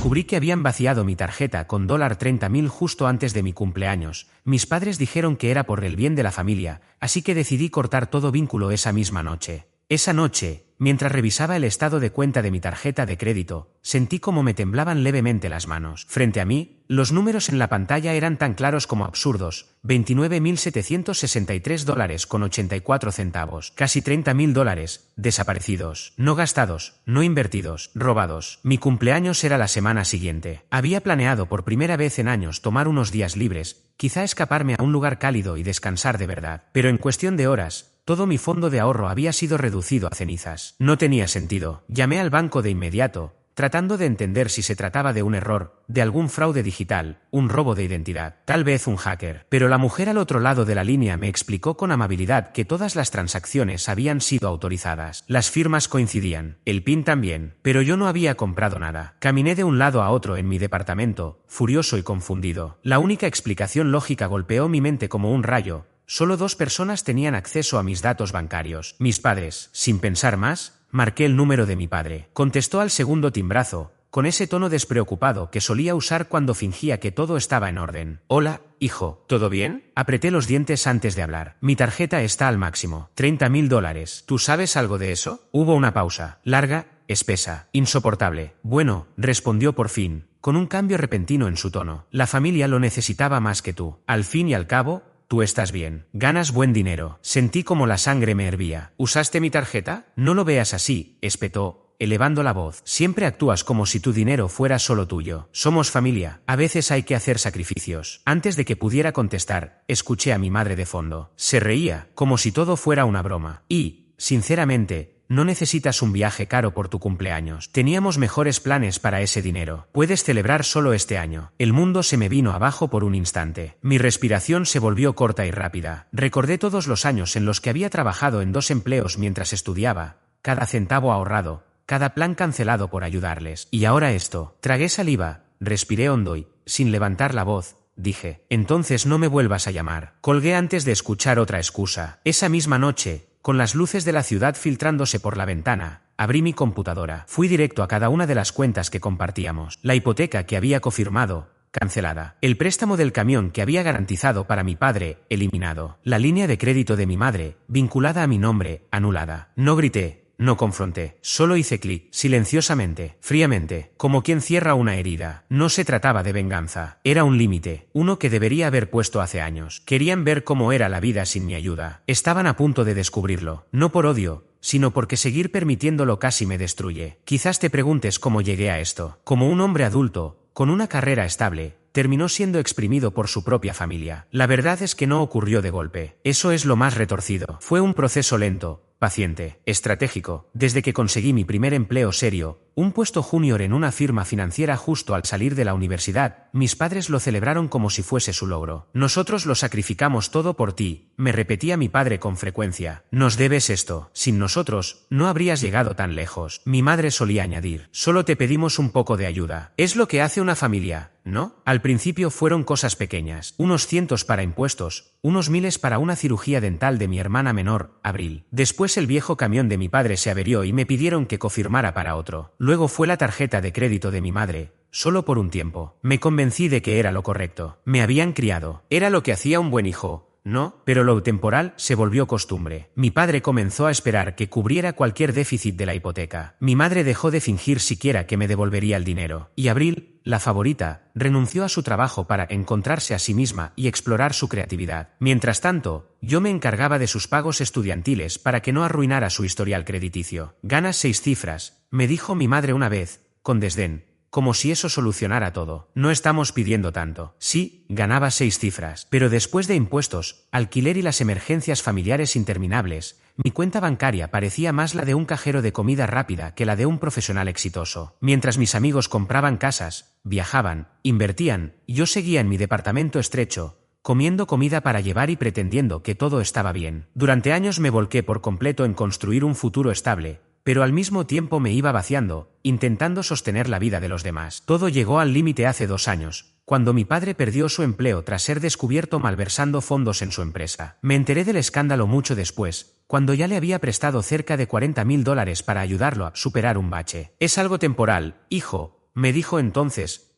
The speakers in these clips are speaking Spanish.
Descubrí que habían vaciado mi tarjeta con $30.000 justo antes de mi cumpleaños. Mis padres dijeron que era por el bien de la familia, así que decidí cortar todo vínculo esa misma noche. Esa noche, mientras revisaba el estado de cuenta de mi tarjeta de crédito, sentí como me temblaban levemente las manos. Frente a mí, los números en la pantalla eran tan claros como absurdos: $29.763,84, casi $30.000, desaparecidos, no gastados, no invertidos, robados. Mi cumpleaños era la semana siguiente. Había planeado por primera vez en años tomar unos días libres, quizá escaparme a un lugar cálido y descansar de verdad. Pero en cuestión de horas, todo mi fondo de ahorro había sido reducido a cenizas. No tenía sentido. Llamé al banco de inmediato, tratando de entender si se trataba de un error, de algún fraude digital, un robo de identidad, tal vez un hacker. Pero la mujer al otro lado de la línea me explicó con amabilidad que todas las transacciones habían sido autorizadas. Las firmas coincidían, el PIN también, pero yo no había comprado nada. Caminé de un lado a otro en mi departamento, furioso y confundido. La única explicación lógica golpeó mi mente como un rayo. Solo 2 personas tenían acceso a mis datos bancarios. Mis padres. Sin pensar más, marqué el número de mi padre. Contestó al segundo timbrazo, con ese tono despreocupado que solía usar cuando fingía que todo estaba en orden. Hola, hijo, ¿todo bien? Apreté los dientes antes de hablar. Mi tarjeta está al máximo. $30.000. ¿Tú sabes algo de eso? Hubo una pausa. Larga, espesa, insoportable. Bueno, respondió por fin, con un cambio repentino en su tono. La familia lo necesitaba más que tú. Al fin y al cabo, tú estás bien. Ganas buen dinero. Sentí como la sangre me hervía. ¿Usaste mi tarjeta? No lo veas así, espetó, elevando la voz. Siempre actúas como si tu dinero fuera solo tuyo. Somos familia. A veces hay que hacer sacrificios. Antes de que pudiera contestar, escuché a mi madre de fondo. Se reía, como si todo fuera una broma. Y, sinceramente, no necesitas un viaje caro por tu cumpleaños. Teníamos mejores planes para ese dinero. Puedes celebrar solo este año. El mundo se me vino abajo por un instante. Mi respiración se volvió corta y rápida. Recordé todos los años en los que había trabajado en 2 empleos mientras estudiaba, cada centavo ahorrado, cada plan cancelado por ayudarles. Y ahora esto. Tragué saliva, respiré hondo y, sin levantar la voz, dije: entonces no me vuelvas a llamar. Colgué antes de escuchar otra excusa. Esa misma noche, con las luces de la ciudad filtrándose por la ventana, abrí mi computadora. Fui directo a cada una de las cuentas que compartíamos. La hipoteca que había cofirmado, cancelada. El préstamo del camión que había garantizado para mi padre, eliminado. La línea de crédito de mi madre, vinculada a mi nombre, anulada. No grité, no confronté. Solo hice clic, silenciosamente, fríamente, como quien cierra una herida. No se trataba de venganza. Era un límite, uno que debería haber puesto hace años. Querían ver cómo era la vida sin mi ayuda. Estaban a punto de descubrirlo. No por odio, sino porque seguir permitiéndolo casi me destruye. Quizás te preguntes cómo llegué a esto. Como un hombre adulto, con una carrera estable, terminó siendo exprimido por su propia familia. La verdad es que no ocurrió de golpe. Eso es lo más retorcido. Fue un proceso lento, paciente, estratégico. Desde que conseguí mi primer empleo serio, un puesto junior en una firma financiera justo al salir de la universidad, mis padres lo celebraron como si fuese su logro. Nosotros lo sacrificamos todo por ti, me repetía mi padre con frecuencia. Nos debes esto. Sin nosotros, no habrías llegado tan lejos. Mi madre solía añadir: solo te pedimos un poco de ayuda. Es lo que hace una familia, ¿no? Al principio fueron cosas pequeñas, unos cientos para impuestos, unos miles para una cirugía dental de mi hermana menor, Abril. Después el viejo camión de mi padre se averió y me pidieron que cofirmara para otro. Luego fue la tarjeta de crédito de mi madre, solo por un tiempo. Me convencí de que era lo correcto. Me habían criado. Era lo que hacía un buen hijo, ¿no? Pero lo temporal se volvió costumbre. Mi padre comenzó a esperar que cubriera cualquier déficit de la hipoteca. Mi madre dejó de fingir siquiera que me devolvería el dinero. Y Abril, la favorita, renunció a su trabajo para encontrarse a sí misma y explorar su creatividad. Mientras tanto, yo me encargaba de sus pagos estudiantiles para que no arruinara su historial crediticio. Ganas 6 cifras, me dijo mi madre una vez, con desdén, como si eso solucionara todo. No estamos pidiendo tanto. Sí, ganaba 6 cifras, pero después de impuestos, alquiler y las emergencias familiares interminables, mi cuenta bancaria parecía más la de un cajero de comida rápida que la de un profesional exitoso. Mientras mis amigos compraban casas, viajaban, invertían, yo seguía en mi departamento estrecho, comiendo comida para llevar y pretendiendo que todo estaba bien. Durante años me volqué por completo en construir un futuro estable, pero al mismo tiempo me iba vaciando, intentando sostener la vida de los demás. Todo llegó al límite hace 2 años, cuando mi padre perdió su empleo tras ser descubierto malversando fondos en su empresa. Me enteré del escándalo mucho después, cuando ya le había prestado cerca de $40.000 para ayudarlo a superar un bache. Es algo temporal, hijo, me dijo entonces,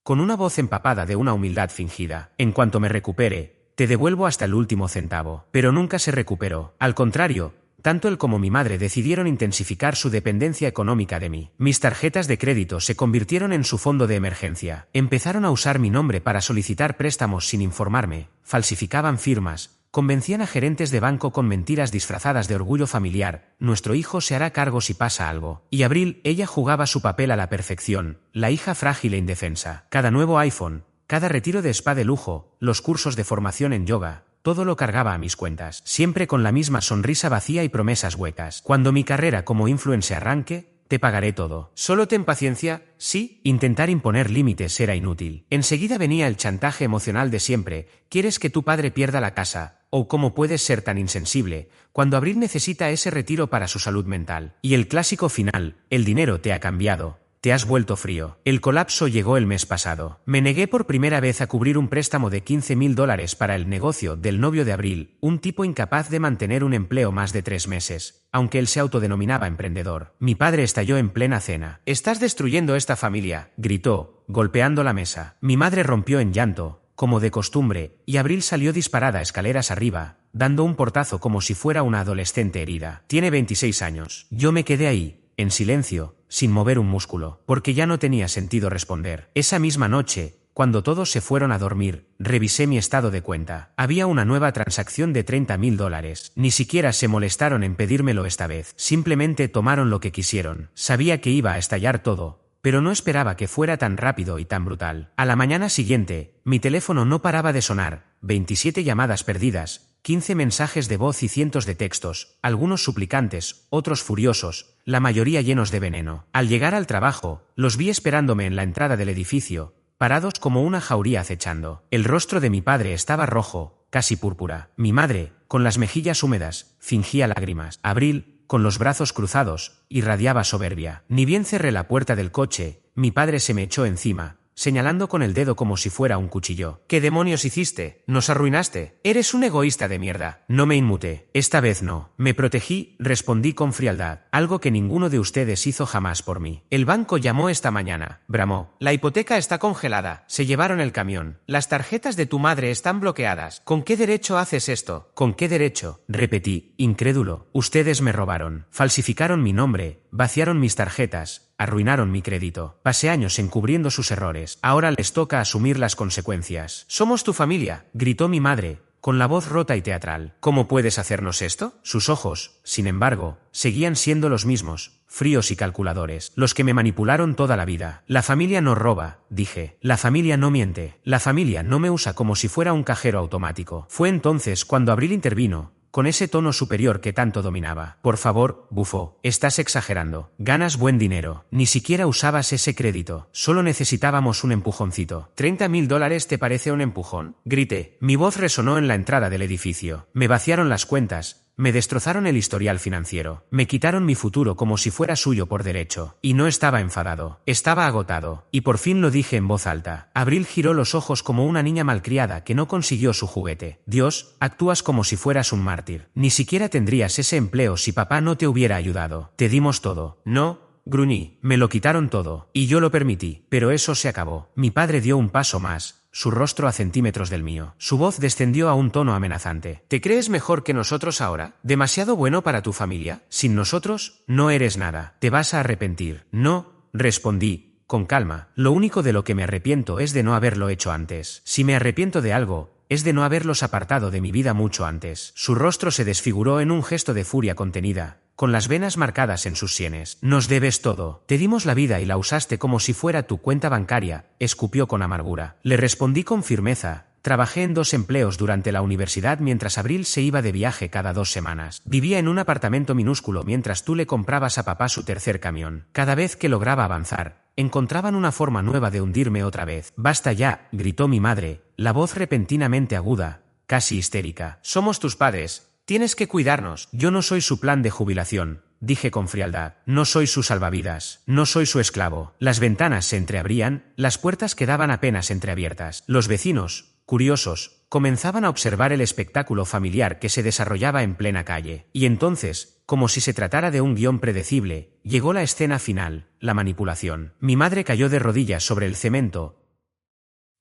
con una voz empapada de una humildad fingida. En cuanto me recupere, te devuelvo hasta el último centavo. Pero nunca se recuperó. Al contrario, tanto él como mi madre decidieron intensificar su dependencia económica de mí. Mis tarjetas de crédito se convirtieron en su fondo de emergencia. Empezaron a usar mi nombre para solicitar préstamos sin informarme, falsificaban firmas, convencían a gerentes de banco con mentiras disfrazadas de orgullo familiar. Nuestro hijo se hará cargo si pasa algo. Y Abril, ella jugaba su papel a la perfección, la hija frágil e indefensa. Cada nuevo iPhone, cada retiro de spa de lujo, los cursos de formación en yoga, todo lo cargaba a mis cuentas, siempre con la misma sonrisa vacía y promesas huecas. Cuando mi carrera como influencer arranque, te pagaré todo. Solo ten paciencia, sí. Intentar imponer límites era inútil. Enseguida venía el chantaje emocional de siempre. ¿Quieres que tu padre pierda la casa? ¿O cómo puedes ser tan insensible? Cuando Abril necesita ese retiro para su salud mental. Y el clásico final, el dinero te ha cambiado. Te has vuelto frío. El colapso llegó el mes pasado. Me negué por primera vez a cubrir un préstamo de $15,000 para el negocio del novio de Abril, un tipo incapaz de mantener un empleo más de 3 meses, aunque él se autodenominaba emprendedor. Mi padre estalló en plena cena. «Estás destruyendo esta familia», gritó, golpeando la mesa. Mi madre rompió en llanto, como de costumbre, y Abril salió disparada escaleras arriba, dando un portazo como si fuera una adolescente herida. Tiene 26 años. Yo me quedé ahí, en silencio, sin mover un músculo, porque ya no tenía sentido responder. Esa misma noche, cuando todos se fueron a dormir, revisé mi estado de cuenta. Había una nueva transacción de $30,000. Ni siquiera se molestaron en pedírmelo esta vez. Simplemente tomaron lo que quisieron. Sabía que iba a estallar todo, pero no esperaba que fuera tan rápido y tan brutal. A la mañana siguiente, mi teléfono no paraba de sonar. 27 llamadas perdidas, 15 mensajes de voz y cientos de textos, algunos suplicantes, otros furiosos, la mayoría llenos de veneno. Al llegar al trabajo, los vi esperándome en la entrada del edificio, parados como una jauría acechando. El rostro de mi padre estaba rojo, casi púrpura. Mi madre, con las mejillas húmedas, fingía lágrimas. Abril, con los brazos cruzados, irradiaba soberbia. Ni bien cerré la puerta del coche, mi padre se me echó encima, señalando con el dedo como si fuera un cuchillo. «¿Qué demonios hiciste? Nos arruinaste. Eres un egoísta de mierda». No me inmuté. Esta vez no. Me protegí, respondí con frialdad, algo que ninguno de ustedes hizo jamás por mí. «El banco llamó esta mañana», bramó. «La hipoteca está congelada. Se llevaron el camión. Las tarjetas de tu madre están bloqueadas. ¿Con qué derecho haces esto?» «¿Con qué derecho?», repetí, incrédulo. «Ustedes me robaron. Falsificaron mi nombre, vaciaron mis tarjetas, arruinaron mi crédito. Pasé años encubriendo sus errores. Ahora les toca asumir las consecuencias». «Somos tu familia», gritó mi madre, con la voz rota y teatral. «¿Cómo puedes hacernos esto?». Sus ojos, sin embargo, seguían siendo los mismos, fríos y calculadores, los que me manipularon toda la vida. «La familia no roba», dije. «La familia no miente. La familia no me usa como si fuera un cajero automático». Fue entonces cuando Abril intervino, con ese tono superior que tanto dominaba. «Por favor», bufó, «estás exagerando. Ganas buen dinero. Ni siquiera usabas ese crédito. Solo necesitábamos un empujoncito». «$30,000 te parece un empujón?», grité. Mi voz resonó en la entrada del edificio. Me vaciaron las cuentas, me destrozaron el historial financiero, me quitaron mi futuro como si fuera suyo por derecho. Y no estaba enfadado, estaba agotado. Y por fin lo dije en voz alta. Abril giró los ojos como una niña malcriada que no consiguió su juguete. «Dios, actúas como si fueras un mártir. Ni siquiera tendrías ese empleo si papá no te hubiera ayudado. Te dimos todo». «No», gruñí, «me lo quitaron todo. Y yo lo permití. Pero eso se acabó». Mi padre dio un paso más, su rostro a centímetros del mío. Su voz descendió a un tono amenazante. «¿Te crees mejor que nosotros ahora? ¿Demasiado bueno para tu familia? Sin nosotros, no eres nada. Te vas a arrepentir». «No», respondí, con calma. «Lo único de lo que me arrepiento es de no haberlo hecho antes. Si me arrepiento de algo, es de no haberlos apartado de mi vida mucho antes». Su rostro se desfiguró en un gesto de furia contenida, con las venas marcadas en sus sienes. «Nos debes todo. Te dimos la vida y la usaste como si fuera tu cuenta bancaria», escupió con amargura. Le respondí con firmeza. Trabajé en 2 empleos durante la universidad mientras Abril se iba de viaje cada 2 semanas. Vivía en un apartamento minúsculo mientras tú le comprabas a papá su tercer camión. Cada vez que lograba avanzar, encontraban una forma nueva de hundirme otra vez. «Basta ya», gritó mi madre, la voz repentinamente aguda, casi histérica. «Somos tus padres. Tienes que cuidarnos». «Yo no soy su plan de jubilación», dije con frialdad. «No soy su salvavidas. No soy su esclavo». Las ventanas se entreabrían, las puertas quedaban apenas entreabiertas. Los vecinos, curiosos, comenzaban a observar el espectáculo familiar que se desarrollaba en plena calle. Y entonces, como si se tratara de un guión predecible, llegó la escena final, la manipulación. Mi madre cayó de rodillas sobre el cemento,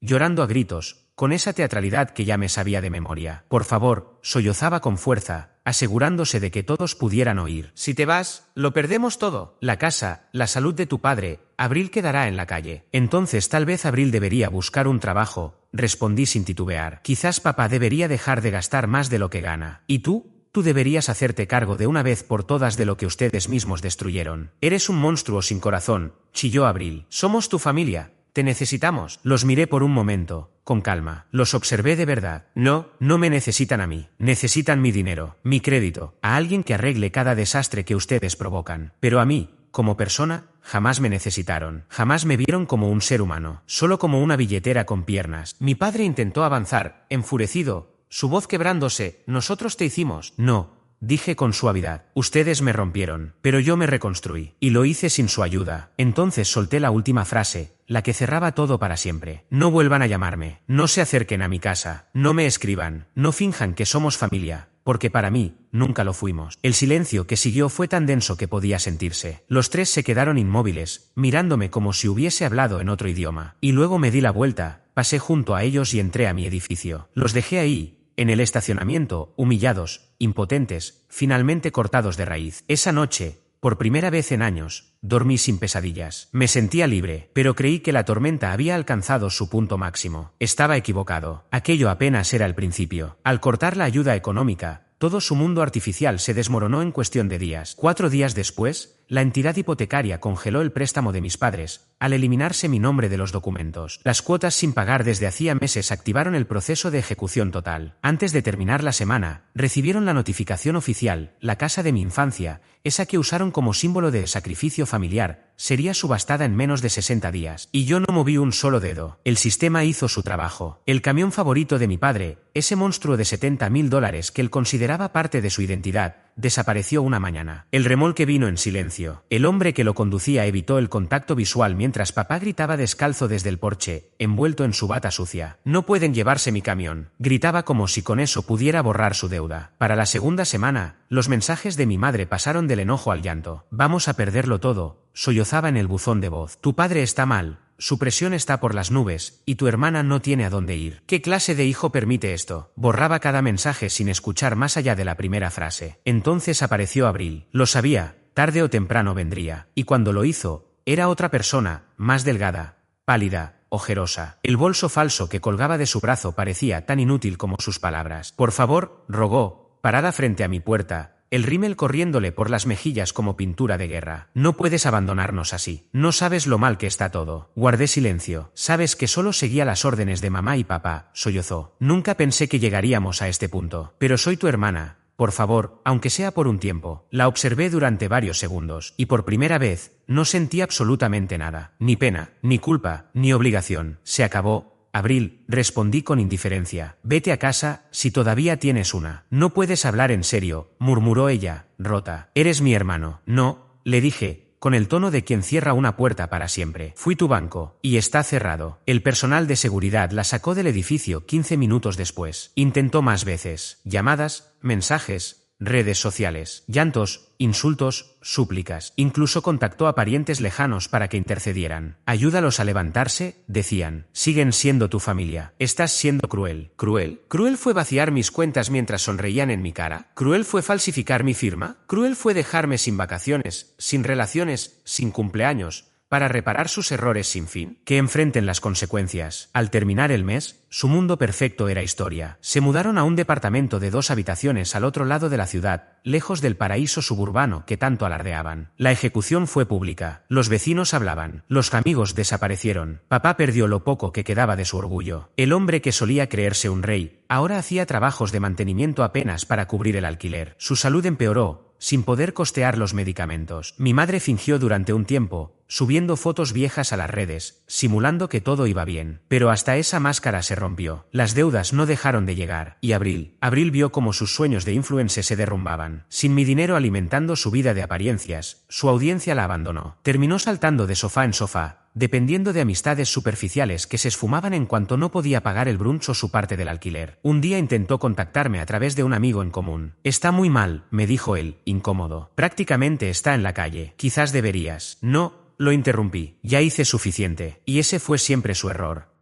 llorando a gritos, con esa teatralidad que ya me sabía de memoria. Por favor, sollozaba con fuerza, asegurándose de que todos pudieran oír. Si te vas, lo perdemos todo. La casa, la salud de tu padre, Abril quedará en la calle. Entonces tal vez Abril debería buscar un trabajo, respondí sin titubear. Quizás papá debería dejar de gastar más de lo que gana. ¿Y tú? Tú deberías hacerte cargo de una vez por todas de lo que ustedes mismos destruyeron. Eres un monstruo sin corazón, chilló Abril. Somos tu familia. Te necesitamos. Los miré por un momento, con calma. Los observé de verdad. No me necesitan a mí. Necesitan mi dinero, mi crédito, a alguien que arregle cada desastre que ustedes provocan. Pero a mí, como persona, jamás me necesitaron. Jamás me vieron como un ser humano, solo como una billetera con piernas. Mi padre intentó avanzar, enfurecido, su voz quebrándose. Nosotros te hicimos. No. Dije con suavidad. Ustedes me rompieron, pero yo me reconstruí. Y lo hice sin su ayuda. Entonces solté la última frase, la que cerraba todo para siempre. No vuelvan a llamarme. No se acerquen a mi casa. No me escriban. No finjan que somos familia. Porque para mí, nunca lo fuimos. El silencio que siguió fue tan denso que podía sentirse. Los tres se quedaron inmóviles, mirándome como si hubiese hablado en otro idioma. Y luego me di la vuelta, pasé junto a ellos y entré a mi edificio. Los dejé ahí, en el estacionamiento, humillados, impotentes, finalmente cortados de raíz. Esa noche, por primera vez en años, dormí sin pesadillas. Me sentía libre, pero creí que la tormenta había alcanzado su punto máximo. Estaba equivocado. Aquello apenas era el principio. Al cortar la ayuda económica, todo su mundo artificial se desmoronó en cuestión de días. 4 días después, la entidad hipotecaria congeló el préstamo de mis padres, al eliminarse mi nombre de los documentos. Las cuotas sin pagar desde hacía meses activaron el proceso de ejecución total. Antes de terminar la semana, recibieron la notificación oficial. La casa de mi infancia, esa que usaron como símbolo de sacrificio familiar, sería subastada en menos de 60 días. Y yo no moví un solo dedo. El sistema hizo su trabajo. El camión favorito de mi padre, ese monstruo de $70.000 que él consideraba parte de su identidad, desapareció una mañana. El remolque vino en silencio. El hombre que lo conducía evitó el contacto visual mientras papá gritaba descalzo desde el porche, envuelto en su bata sucia. No pueden llevarse mi camión. Gritaba como si con eso pudiera borrar su deuda. Para la segunda semana, los mensajes de mi madre pasaron del enojo al llanto. Vamos a perderlo todo, sollozaba en el buzón de voz. Tu padre está mal. Su presión está por las nubes, y tu hermana no tiene a dónde ir. ¿Qué clase de hijo permite esto? Borraba cada mensaje sin escuchar más allá de la primera frase. Entonces apareció Abril. Lo sabía, tarde o temprano vendría. Y cuando lo hizo, era otra persona, más delgada, pálida, ojerosa. El bolso falso que colgaba de su brazo parecía tan inútil como sus palabras. Por favor, rogó, parada frente a mi puerta, el rímel corriéndole por las mejillas como pintura de guerra. No puedes abandonarnos así. No sabes lo mal que está todo. Guardé silencio. Sabes que solo seguía las órdenes de mamá y papá, sollozó. Nunca pensé que llegaríamos a este punto. Pero soy tu hermana. Por favor, aunque sea por un tiempo. La observé durante varios segundos, y por primera vez, no sentí absolutamente nada. Ni pena, ni culpa, ni obligación. Se acabó. Abril, respondí con indiferencia. Vete a casa, si todavía tienes una. No puedes hablar en serio, murmuró ella, rota. Eres mi hermano. No, le dije, con el tono de quien cierra una puerta para siempre. Fui tu banco, y está cerrado. El personal de seguridad la sacó del edificio 15 minutos después. Intentó más veces. Llamadas, mensajes, redes sociales, llantos, insultos, súplicas. Incluso contactó a parientes lejanos para que intercedieran. Ayúdalos a levantarse, decían. Siguen siendo tu familia. Estás siendo cruel. ¿Cruel? ¿Cruel fue vaciar mis cuentas mientras sonreían en mi cara? ¿Cruel fue falsificar mi firma? ¿Cruel fue dejarme sin vacaciones, sin relaciones, sin cumpleaños, para reparar sus errores sin fin? Que enfrenten las consecuencias. Al terminar el mes, su mundo perfecto era historia. Se mudaron a un departamento de 2 habitaciones al otro lado de la ciudad, lejos del paraíso suburbano que tanto alardeaban. La ejecución fue pública. Los vecinos hablaban. Los amigos desaparecieron. Papá perdió lo poco que quedaba de su orgullo. El hombre que solía creerse un rey, ahora hacía trabajos de mantenimiento apenas para cubrir el alquiler. Su salud empeoró, sin poder costear los medicamentos. Mi madre fingió durante un tiempo, subiendo fotos viejas a las redes, simulando que todo iba bien. Pero hasta esa máscara se rompió. Las deudas no dejaron de llegar. Y Abril vio cómo sus sueños de influencer se derrumbaban. Sin mi dinero alimentando su vida de apariencias, su audiencia la abandonó. Terminó saltando de sofá en sofá, dependiendo de amistades superficiales que se esfumaban en cuanto no podía pagar el brunch o su parte del alquiler. Un día intentó contactarme a través de un amigo en común. Está muy mal, me dijo él, incómodo. Prácticamente está en la calle. Quizás deberías. No, lo interrumpí. Ya hice suficiente. Y ese fue siempre su error.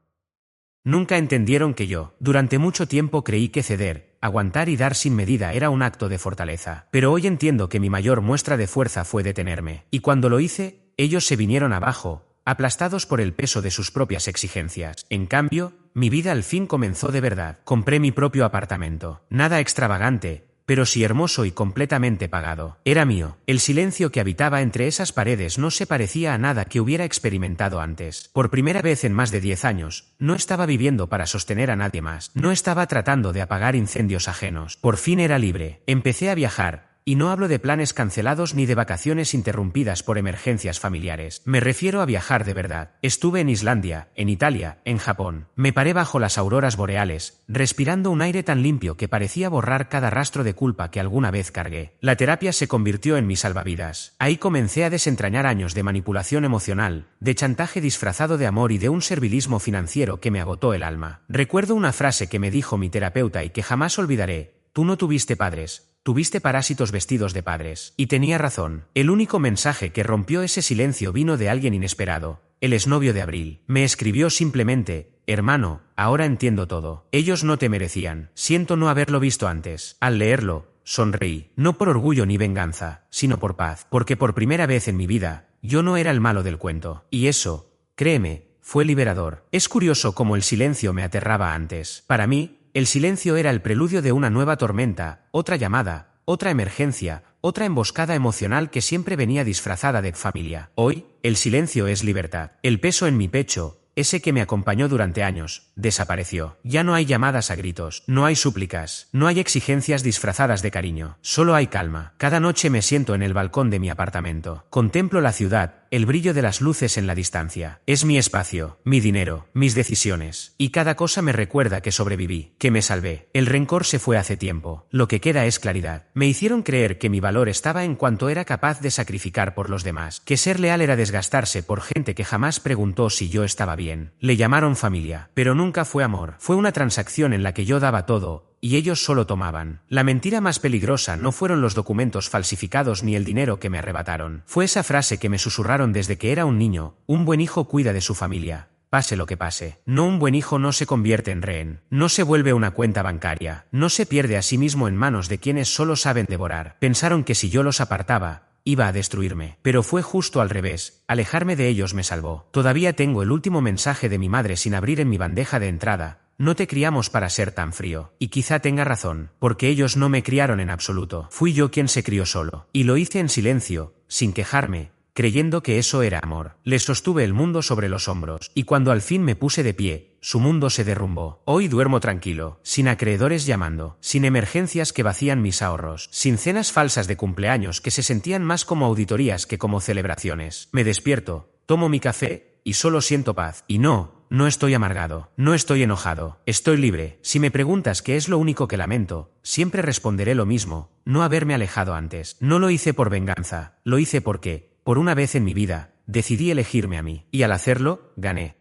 Nunca entendieron que yo, durante mucho tiempo creí que ceder, aguantar y dar sin medida era un acto de fortaleza. Pero hoy entiendo que mi mayor muestra de fuerza fue detenerme. Y cuando lo hice, ellos se vinieron abajo, aplastados por el peso de sus propias exigencias. En cambio, mi vida al fin comenzó de verdad. Compré mi propio apartamento. Nada extravagante, pero sí hermoso y completamente pagado. Era mío. El silencio que habitaba entre esas paredes no se parecía a nada que hubiera experimentado antes. Por primera vez en más de 10 años, no estaba viviendo para sostener a nadie más. No estaba tratando de apagar incendios ajenos. Por fin era libre. Empecé a viajar. Y no hablo de planes cancelados ni de vacaciones interrumpidas por emergencias familiares. Me refiero a viajar de verdad. Estuve en Islandia, en Italia, en Japón. Me paré bajo las auroras boreales, respirando un aire tan limpio que parecía borrar cada rastro de culpa que alguna vez cargué. La terapia se convirtió en mi salvavidas. Ahí comencé a desentrañar años de manipulación emocional, de chantaje disfrazado de amor y de un servilismo financiero que me agotó el alma. Recuerdo una frase que me dijo mi terapeuta y que jamás olvidaré: tú no tuviste padres. Tuviste parásitos vestidos de padres. Y tenía razón. El único mensaje que rompió ese silencio vino de alguien inesperado. El exnovio de Abril. Me escribió simplemente: hermano, ahora entiendo todo. Ellos no te merecían. Siento no haberlo visto antes. Al leerlo, sonreí. No por orgullo ni venganza, sino por paz. Porque por primera vez en mi vida, yo no era el malo del cuento. Y eso, créeme, fue liberador. Es curioso cómo el silencio me aterraba antes. Para mí, el silencio era el preludio de una nueva tormenta, otra llamada, otra emergencia, otra emboscada emocional que siempre venía disfrazada de familia. Hoy, el silencio es libertad. El peso en mi pecho, ese que me acompañó durante años, desapareció. Ya no hay llamadas a gritos, no hay súplicas, no hay exigencias disfrazadas de cariño. Solo hay calma. Cada noche me siento en el balcón de mi apartamento. Contemplo la ciudad, el brillo de las luces en la distancia. Es mi espacio, mi dinero, mis decisiones. Y cada cosa me recuerda que sobreviví, que me salvé. El rencor se fue hace tiempo. Lo que queda es claridad. Me hicieron creer que mi valor estaba en cuanto era capaz de sacrificar por los demás. Que ser leal era desgastarse por gente que jamás preguntó si yo estaba bien. Le llamaron familia, pero nunca fue amor. Fue una transacción en la que yo daba todo, y ellos solo tomaban. La mentira más peligrosa no fueron los documentos falsificados ni el dinero que me arrebataron. Fue esa frase que me susurraron desde que era un niño: un buen hijo cuida de su familia. Pase lo que pase. No, un buen hijo no se convierte en rehén. No se vuelve una cuenta bancaria. No se pierde a sí mismo en manos de quienes solo saben devorar. Pensaron que si yo los apartaba, iba a destruirme. Pero fue justo al revés. Alejarme de ellos me salvó. Todavía tengo el último mensaje de mi madre sin abrir en mi bandeja de entrada. No te criamos para ser tan frío. Y quizá tenga razón, porque ellos no me criaron en absoluto. Fui yo quien se crió solo. Y lo hice en silencio, sin quejarme, creyendo que eso era amor. Les sostuve el mundo sobre los hombros. Y cuando al fin me puse de pie, su mundo se derrumbó. Hoy duermo tranquilo, sin acreedores llamando, sin emergencias que vacían mis ahorros, sin cenas falsas de cumpleaños que se sentían más como auditorías que como celebraciones. Me despierto, tomo mi café, y solo siento paz. Y no estoy amargado, no estoy enojado, estoy libre. Si me preguntas qué es lo único que lamento, siempre responderé lo mismo: no haberme alejado antes. No lo hice por venganza, lo hice porque, por una vez en mi vida, decidí elegirme a mí. Y al hacerlo, gané.